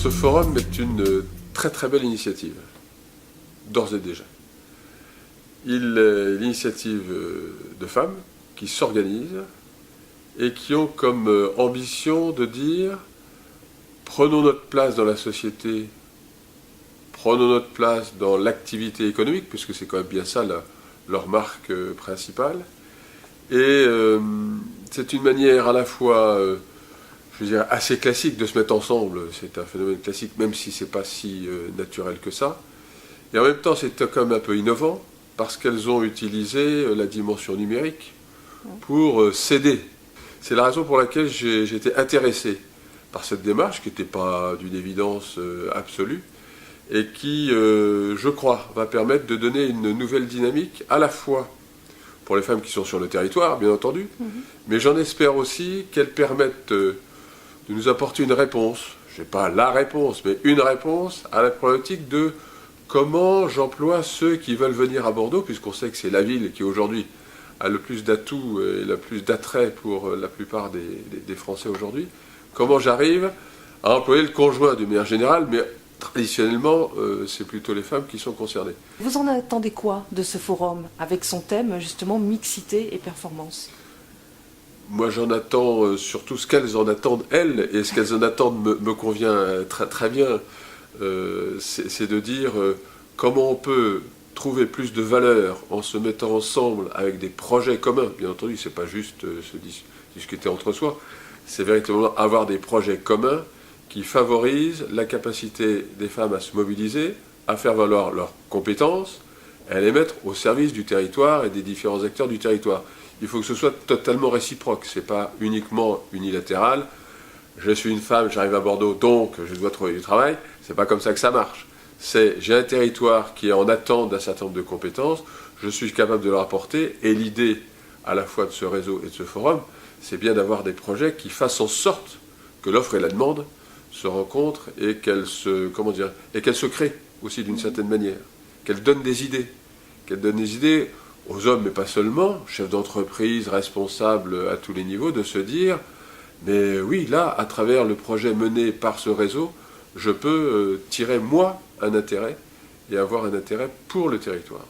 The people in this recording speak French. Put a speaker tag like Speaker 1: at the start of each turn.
Speaker 1: Ce forum est une très très belle initiative, d'ores et déjà. Il est l'initiative de femmes qui s'organisent et qui ont comme ambition de dire prenons notre place dans la société, prenons notre place dans l'activité économique, puisque c'est quand même bien ça leur marque principale. Et c'est une manière à la fois, je veux dire, assez classique de se mettre ensemble. C'est un phénomène classique, même si c'est pas si naturel que ça. Et en même temps, c'est quand même un peu innovant, parce qu'elles ont utilisé la dimension numérique pour s'aider. C'est la raison pour laquelle j'ai été intéressé par cette démarche, qui n'était pas d'une évidence absolue, et qui, je crois, va permettre de donner une nouvelle dynamique, à la fois pour les femmes qui sont sur le territoire, bien entendu, mais j'en espère aussi qu'elles permettent de nous apporter une réponse, je ne sais pas la réponse, mais une réponse à la problématique de comment j'emploie ceux qui veulent venir à Bordeaux, puisqu'on sait que c'est la ville qui aujourd'hui a le plus d'atouts et le plus d'attrait pour la plupart des Français aujourd'hui. Comment j'arrive à employer le conjoint d'une manière générale, mais traditionnellement, c'est plutôt les femmes qui sont concernées.
Speaker 2: Vous en attendez quoi de ce forum, avec son thème justement mixité et performance?
Speaker 1: Moi, j'en attends surtout ce qu'elles en attendent, elles, et ce qu'elles en attendent me convient très, très bien. C'est de dire comment on peut trouver plus de valeur en se mettant ensemble avec des projets communs. Bien entendu, c'est pas juste se discuter entre soi, c'est véritablement avoir des projets communs qui favorisent la capacité des femmes à se mobiliser, à faire valoir leurs compétences, et à les mettre au service du territoire et des différents acteurs du territoire. Il faut que ce soit totalement réciproque, c'est pas uniquement unilatéral. Je suis une femme, j'arrive à Bordeaux, donc je dois trouver du travail. C'est pas comme ça que ça marche. C'est j'ai un territoire qui est en attente d'un certain nombre de compétences, je suis capable de leur apporter, et l'idée à la fois de ce réseau et de ce forum, c'est bien d'avoir des projets qui fassent en sorte que l'offre et la demande se rencontrent et qu'elles se créent aussi d'une certaine manière, qu'elles donnent des idées aux hommes, mais pas seulement, chefs d'entreprise, responsables à tous les niveaux, de se dire mais oui, là, à travers le projet mené par ce réseau, je peux tirer moi un intérêt et avoir un intérêt pour le territoire.